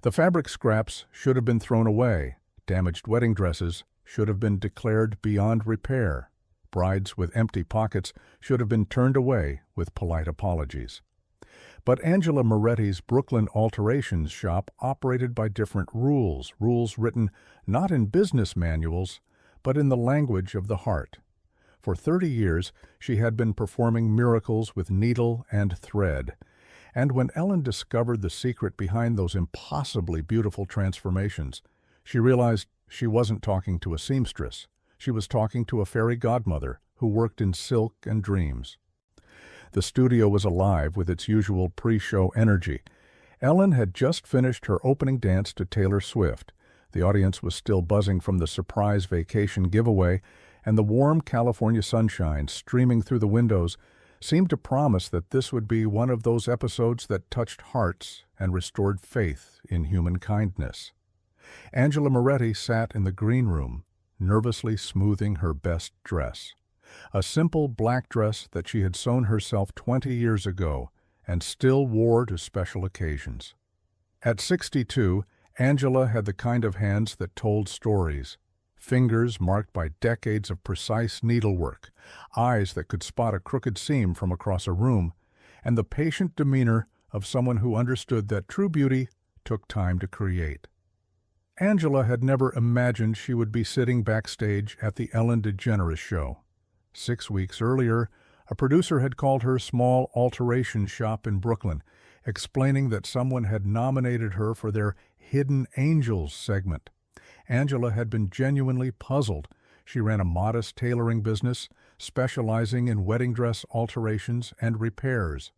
The fabric scraps should have been thrown away. Damaged wedding dresses should have been declared beyond repair. Brides with empty pockets should have been turned away with polite apologies. But Angela Moretti's Brooklyn alterations shop operated by different rules written not in business manuals, but in the language of the heart. For 30 years, she had been performing miracles with needle and thread. And when Ellen discovered the secret behind those impossibly beautiful transformations, she realized she wasn't talking to a seamstress. She was talking to a fairy godmother who worked in silk and dreams. The studio was alive with its usual pre-show energy. Ellen had just finished her opening dance to Taylor Swift. The audience was still buzzing from the surprise vacation giveaway, and the warm California sunshine streaming through the windows seemed to promise that this would be one of those episodes that touched hearts and restored faith in human kindness. Angela Moretti sat in the green room, nervously smoothing her best dress. A simple black dress that she had sewn herself 20 years ago and still wore to special occasions. At 62, Angela had the kind of hands that told stories, fingers marked by decades of precise needlework, eyes that could spot a crooked seam from across a room, and the patient demeanor of someone who understood that true beauty took time to create. Angela had never imagined she would be sitting backstage at the Ellen DeGeneres show. 6 weeks earlier, a producer had called her small alteration shop in Brooklyn, explaining that someone had nominated her for their Hidden Angels segment. Angela had been genuinely puzzled. She ran a modest tailoring business, specializing in wedding dress alterations and repairs.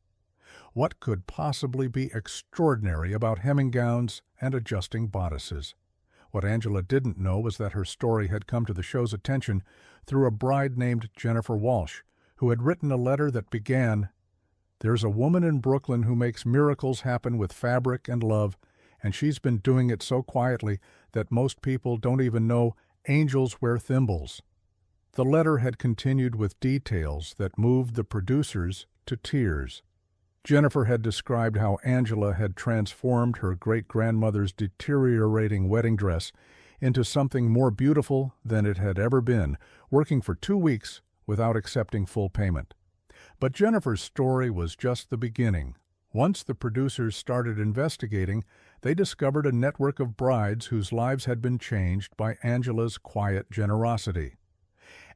What could possibly be extraordinary about hemming gowns and adjusting bodices? What Angela didn't know was that her story had come to the show's attention through a bride named Jennifer Walsh, who had written a letter that began, "There's a woman in Brooklyn who makes miracles happen with fabric and love, and she's been doing it so quietly that most people don't even know angels wear thimbles." The letter had continued with details that moved the producers to tears. Jennifer had described how Angela had transformed her great-grandmother's deteriorating wedding dress into something more beautiful than it had ever been, working for 2 weeks without accepting full payment. But Jennifer's story was just the beginning. Once the producers started investigating, they discovered a network of brides whose lives had been changed by Angela's quiet generosity.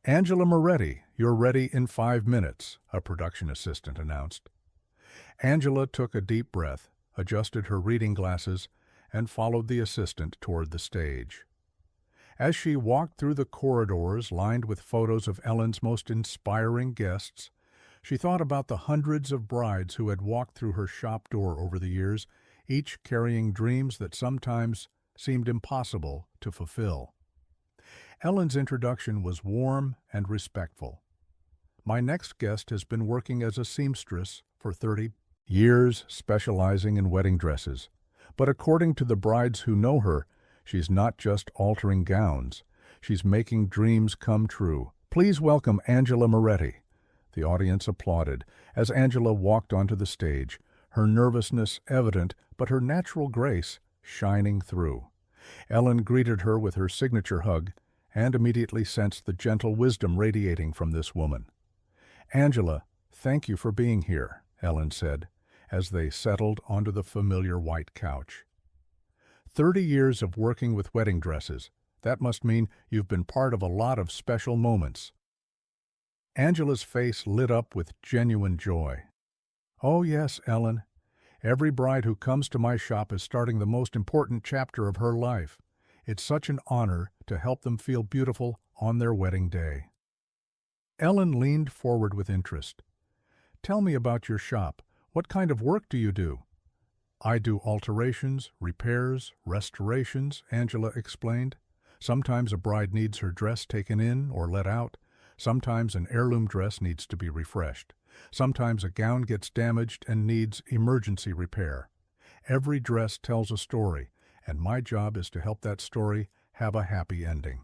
"Angela Moretti, you're ready in 5 minutes," a production assistant announced. Angela took a deep breath, adjusted her reading glasses, and followed the assistant toward the stage. As she walked through the corridors lined with photos of Ellen's most inspiring guests, she thought about the hundreds of brides who had walked through her shop door over the years, each carrying dreams that sometimes seemed impossible to fulfill. Ellen's introduction was warm and respectful. "My next guest has been working as a seamstress for 30 years, specializing in wedding dresses. But according to the brides who know her, she's not just altering gowns. She's making dreams come true. Please welcome Angela Moretti." The audience applauded as Angela walked onto the stage, her nervousness evident, but her natural grace shining through. Ellen greeted her with her signature hug and immediately sensed the gentle wisdom radiating from this woman. "Angela, thank you for being here," Ellen said, as they settled onto the familiar white couch. 30 years of working with wedding dresses. That must mean you've been part of a lot of special moments. Angela's face lit up with genuine joy. "Oh yes, Ellen. Every bride who comes to my shop is starting the most important chapter of her life. It's such an honor to help them feel beautiful on their wedding day." Ellen leaned forward with interest. "Tell me about your shop. What kind of work do you do?" "I do alterations, repairs, restorations," Angela explained. "Sometimes a bride needs her dress taken in or let out. Sometimes an heirloom dress needs to be refreshed. Sometimes a gown gets damaged and needs emergency repair. Every dress tells a story, and my job is to help that story have a happy ending."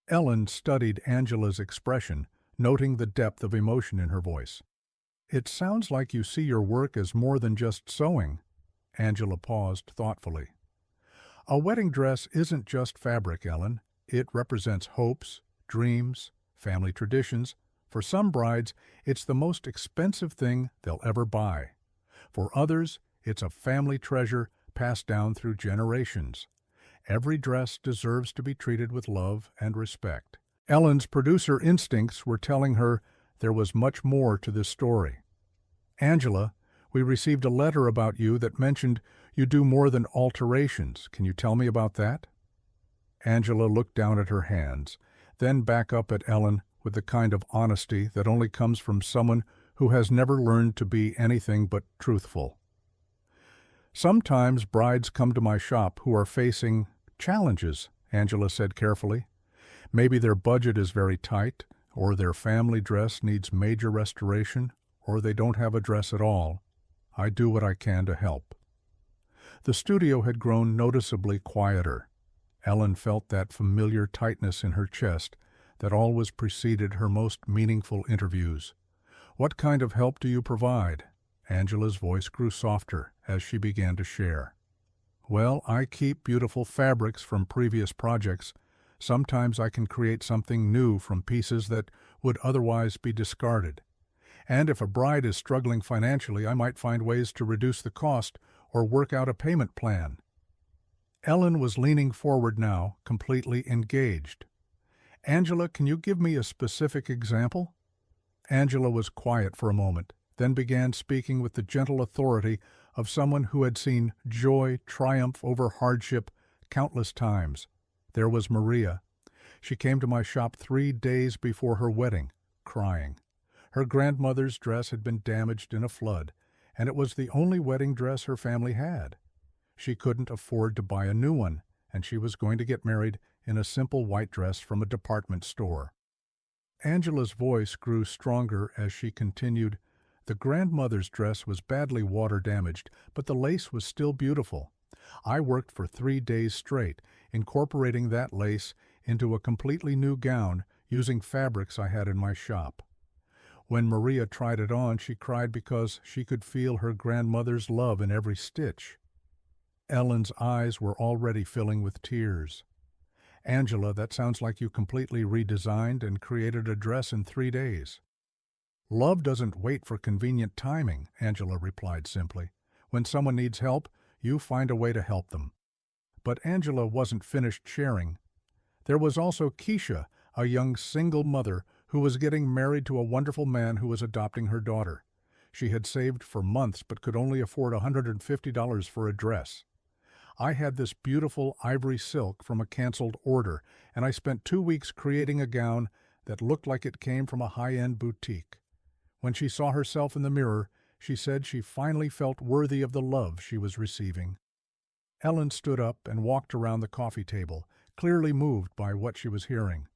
Ellen studied Angela's expression, noting the depth of emotion in her voice. "It sounds like you see your work as more than just sewing." Angela paused thoughtfully. A wedding dress isn't just fabric, Ellen. It represents hopes, dreams, family traditions. For some brides, it's the most expensive thing they'll ever buy. For others, it's a family treasure passed down through generations. Every dress deserves to be treated with love and respect. Ellen's producer instincts were telling her there was much more to this story. Angela, we received a letter about you that mentioned you do more than alterations. Can you tell me about that? Angela looked down at her hands, then back up at Ellen with the kind of honesty that only comes from someone who has never learned to be anything but truthful. Sometimes brides come to my shop who are facing challenges, Angela said carefully. Maybe their budget is very tight, or their family dress needs major restoration, or they don't have a dress at all. I do what I can to help. The studio had grown noticeably quieter. Ellen felt that familiar tightness in her chest that always preceded her most meaningful interviews. What kind of help do you provide? Angela's voice grew softer as she began to share. Well, I keep beautiful fabrics from previous projects. Sometimes I can create something new from pieces that would otherwise be discarded. And if a bride is struggling financially, I might find ways to reduce the cost or work out a payment plan. Ellen was leaning forward now, completely engaged. Angela, can you give me a specific example? Angela was quiet for a moment, then began speaking with the gentle authority of someone who had seen joy triumph over hardship countless times. There was Maria. She came to my shop 3 days before her wedding, crying. Her grandmother's dress had been damaged in a flood, and it was the only wedding dress her family had. She couldn't afford to buy a new one, and she was going to get married in a simple white dress from a department store. Angela's voice grew stronger as she continued. The grandmother's dress was badly water-damaged, but the lace was still beautiful. I worked for 3 days straight, incorporating that lace into a completely new gown using fabrics I had in my shop. When Maria tried it on, she cried because she could feel her grandmother's love in every stitch. Ellen's eyes were already filling with tears. Angela, that sounds like you completely redesigned and created a dress in 3 days. Love doesn't wait for convenient timing, Angela replied simply. When someone needs help, you find a way to help them. But Angela wasn't finished sharing. There was also Keisha, a young single mother who was getting married to a wonderful man who was adopting her daughter. She had saved for months but could only afford $150 for a dress. I had this beautiful ivory silk from a canceled order, and I spent 2 weeks creating a gown that looked like it came from a high-end boutique. When she saw herself in the mirror, she said she finally felt worthy of the love she was receiving. Ellen stood up and walked around the coffee table, clearly moved by what she was hearing.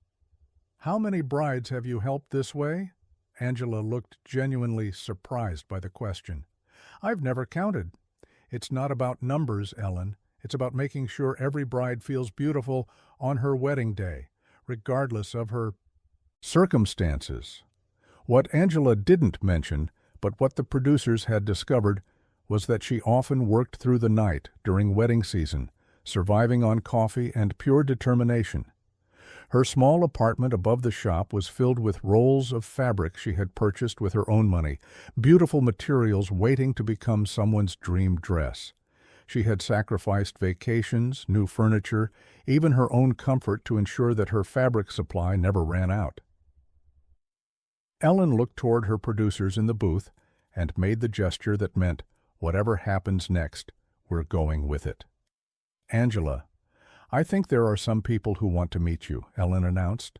How many brides have you helped this way? Angela looked genuinely surprised by the question. I've never counted. It's not about numbers, Ellen. It's about making sure every bride feels beautiful on her wedding day, regardless of her circumstances. What Angela didn't mention, but what the producers had discovered, was that she often worked through the night during wedding season, surviving on coffee and pure determination. Her small apartment above the shop was filled with rolls of fabric she had purchased with her own money, beautiful materials waiting to become someone's dream dress. She had sacrificed vacations, new furniture, even her own comfort to ensure that her fabric supply never ran out. Ellen looked toward her producers in the booth and made the gesture that meant, whatever happens next, we're going with it. Angela, I think there are some people who want to meet you, Ellen announced.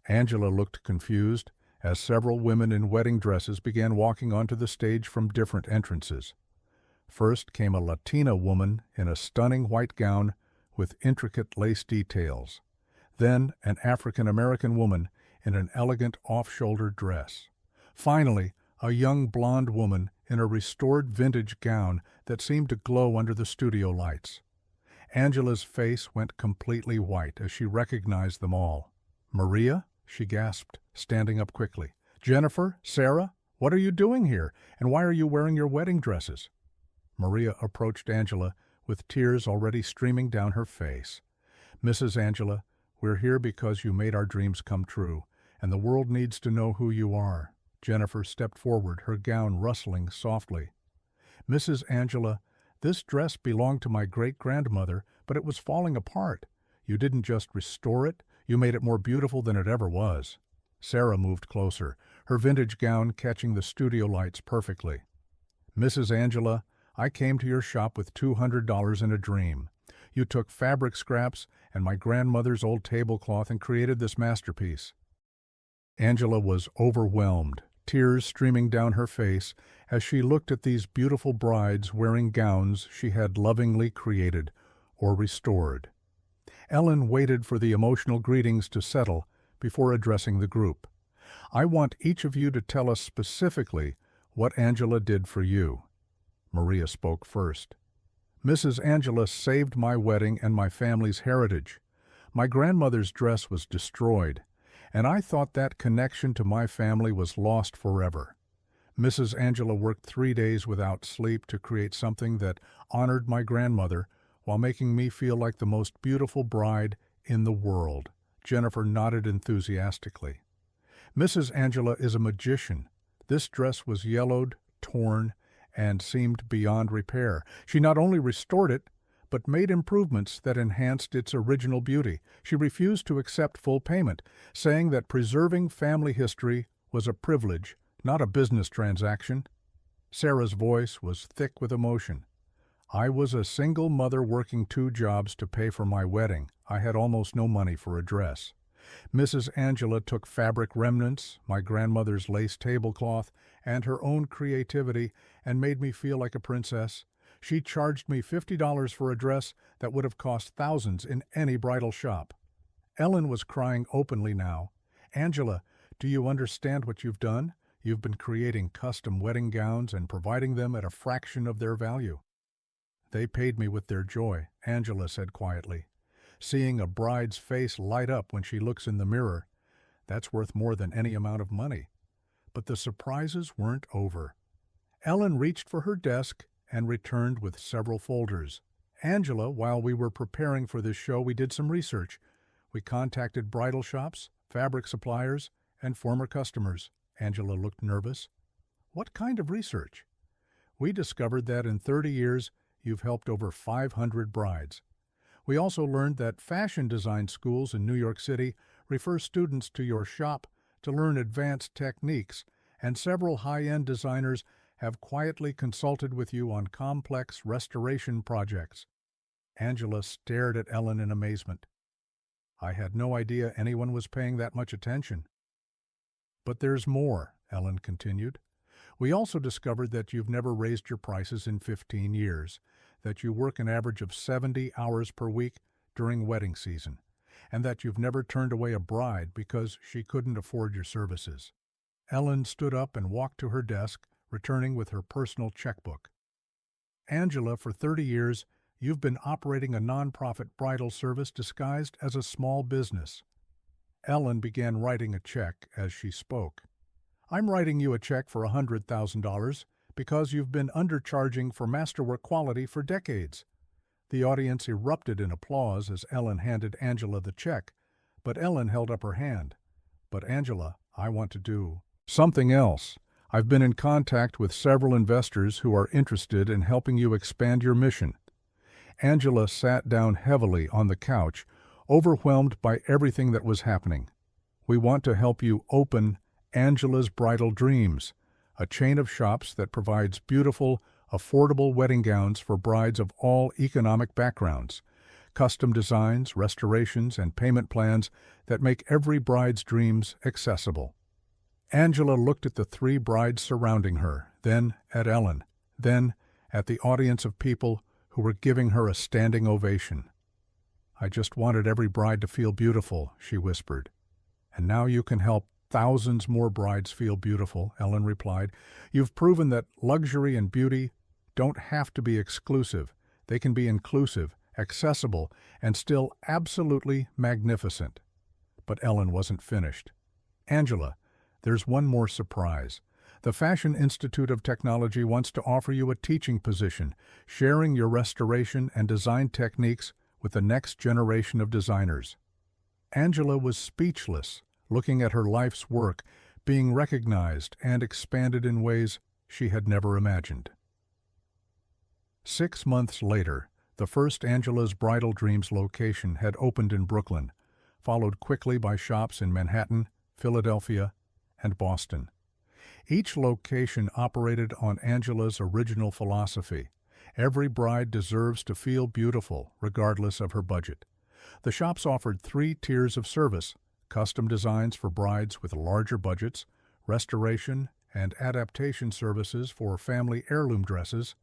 Angela looked confused as several women in wedding dresses began walking onto the stage from different entrances. First came a Latina woman in a stunning white gown with intricate lace details. Then an African-American woman in an elegant off-shoulder dress. Finally, a young blonde woman in a restored vintage gown that seemed to glow under the studio lights. Angela's face went completely white as she recognized them all. Maria? She gasped, standing up quickly. Jennifer? Sarah? What are you doing here? And why are you wearing your wedding dresses? Maria approached Angela with tears already streaming down her face. "Mrs. Angela, we're here because you made our dreams come true, and the world needs to know who you are." Jennifer stepped forward, her gown rustling softly. "Mrs. Angela, this dress belonged to my great-grandmother, but it was falling apart. You didn't just restore it, you made it more beautiful than it ever was." Sarah moved closer, her vintage gown catching the studio lights perfectly. "Mrs. Angela, I came to your shop with $200 in a dream. You took fabric scraps and my grandmother's old tablecloth and created this masterpiece." Angela was overwhelmed, tears streaming down her face as she looked at these beautiful brides wearing gowns she had lovingly created or restored. Ellen waited for the emotional greetings to settle before addressing the group. "I want each of you to tell us specifically what Angela did for you." Maria spoke first. "Mrs. Angela saved my wedding and my family's heritage. My grandmother's dress was destroyed, and I thought that connection to my family was lost forever. Mrs. Angela worked 3 days without sleep to create something that honored my grandmother while making me feel like the most beautiful bride in the world." Jennifer nodded enthusiastically. "Mrs. Angela is a magician. This dress was yellowed, torn, and seemed beyond repair. She not only restored it, but made improvements that enhanced its original beauty. She refused to accept full payment, saying that preserving family history was a privilege, not a business transaction." Sarah's voice was thick with emotion. "I was a single mother working 2 jobs to pay for my wedding. I had almost no money for a dress. Mrs. Angela took fabric remnants, my grandmother's lace tablecloth, and her own creativity and made me feel like a princess. She charged me $50 for a dress that would have cost thousands in any bridal shop." Ellen was crying openly now. "Angela, do you understand what you've done? You've been creating custom wedding gowns and providing them at a fraction of their value." "They paid me with their joy," Angela said quietly. "Seeing a bride's face light up when she looks in the mirror, that's worth more than any amount of money." But the surprises weren't over. Ellen reached for her desk and returned with several folders. "Angela, while we were preparing for this show, we did some research. We contacted bridal shops, fabric suppliers, and former customers." Angela looked nervous. "What kind of research?" "We discovered that in 30 years, you've helped over 500 brides. We also learned that fashion design schools in New York City refer students to your shop to learn advanced techniques, and several high-end designers have quietly consulted with you on complex restoration projects." Angela stared at Ellen in amazement. "I had no idea anyone was paying that much attention." "But there's more," Ellen continued. "We also discovered that you've never raised your prices in 15 years, that you work an average of 70 hours per week during wedding season, and that you've never turned away a bride because she couldn't afford your services." Ellen stood up and walked to her desk, returning with her personal checkbook. "Angela, for 30 years, you've been operating a nonprofit bridal service disguised as a small business." Ellen began writing a check as she spoke. "I'm writing you a check for $100,000 because you've been undercharging for masterwork quality for decades." The audience erupted in applause as Ellen handed Angela the check, but Ellen held up her hand. "But Angela, I want to do something else. I've been in contact with several investors who are interested in helping you expand your mission." Angela sat down heavily on the couch, overwhelmed by everything that was happening. "We want to help you open Angela's Bridal Dreams, a chain of shops that provides beautiful, affordable wedding gowns for brides of all economic backgrounds, custom designs, restorations, and payment plans that make every bride's dreams accessible." Angela looked at the 3 brides surrounding her, then at Ellen, then at the audience of people who were giving her a standing ovation. "I just wanted every bride to feel beautiful," she whispered. "And now you can help thousands more brides feel beautiful," Ellen replied. "You've proven that luxury and beauty don't have to be exclusive. They can be inclusive, accessible, and still absolutely magnificent." But Ellen wasn't finished. "Angela, there's one more surprise. The Fashion Institute of Technology wants to offer you a teaching position, sharing your restoration and design techniques with the next generation of designers. Angela was speechless, looking at her life's work being recognized and expanded in ways she had never imagined. 6 months later, the first Angela's Bridal Dreams location had opened in Brooklyn, followed quickly by shops in Manhattan, Philadelphia, and Boston. Each location operated on Angela's original philosophy: every bride deserves to feel beautiful, regardless of her budget. The shops offered 3 tiers of service: custom designs for brides with larger budgets, restoration and adaptation services for family heirloom dresses,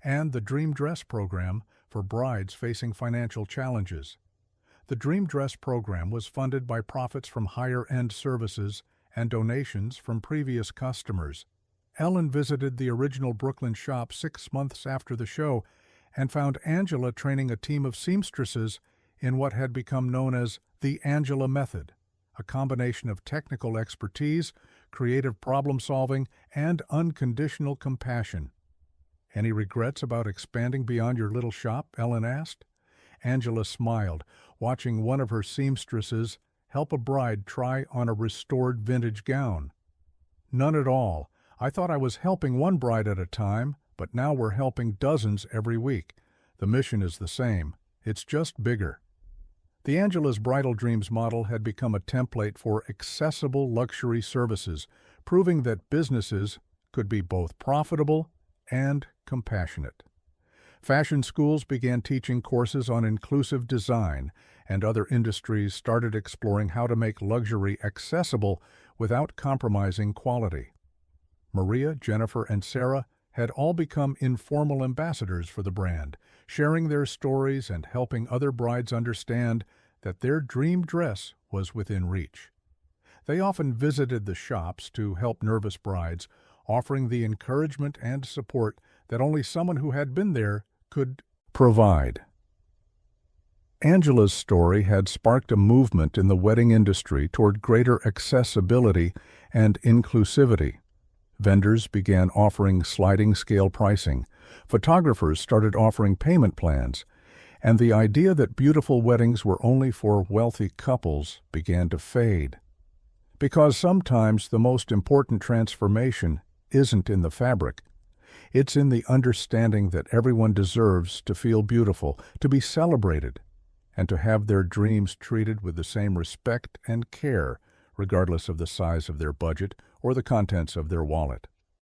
and the Dream Dress program for brides facing financial challenges. The Dream Dress program was funded by profits from higher-end services and donations from previous customers. Ellen visited the original Brooklyn shop 6 months after the show and found Angela training a team of seamstresses in what had become known as the Angela Method, a combination of technical expertise, creative problem-solving, and unconditional compassion. "Any regrets about expanding beyond your little shop?" Ellen asked. Angela smiled, watching one of her seamstresses help a bride try on a restored vintage gown. "None at all. I thought I was helping one bride at a time, but now we're helping dozens every week. The mission is the same. It's just bigger." The Angela's Bridal Dreams model had become a template for accessible luxury services, proving that businesses could be both profitable and compassionate. Fashion schools began teaching courses on inclusive design, and other industries started exploring how to make luxury accessible without compromising quality. Maria, Jennifer, and Sarah had all become informal ambassadors for the brand, sharing their stories and helping other brides understand that their dream dress was within reach. They often visited the shops to help nervous brides, offering the encouragement and support that only someone who had been there could provide. Angela's story had sparked a movement in the wedding industry toward greater accessibility and inclusivity. Vendors began offering sliding scale pricing, photographers started offering payment plans, and the idea that beautiful weddings were only for wealthy couples began to fade. Because sometimes the most important transformation isn't in the fabric. It's in the understanding that everyone deserves to feel beautiful, to be celebrated, and to have their dreams treated with the same respect and care, regardless of the size of their budget or the contents of their wallet.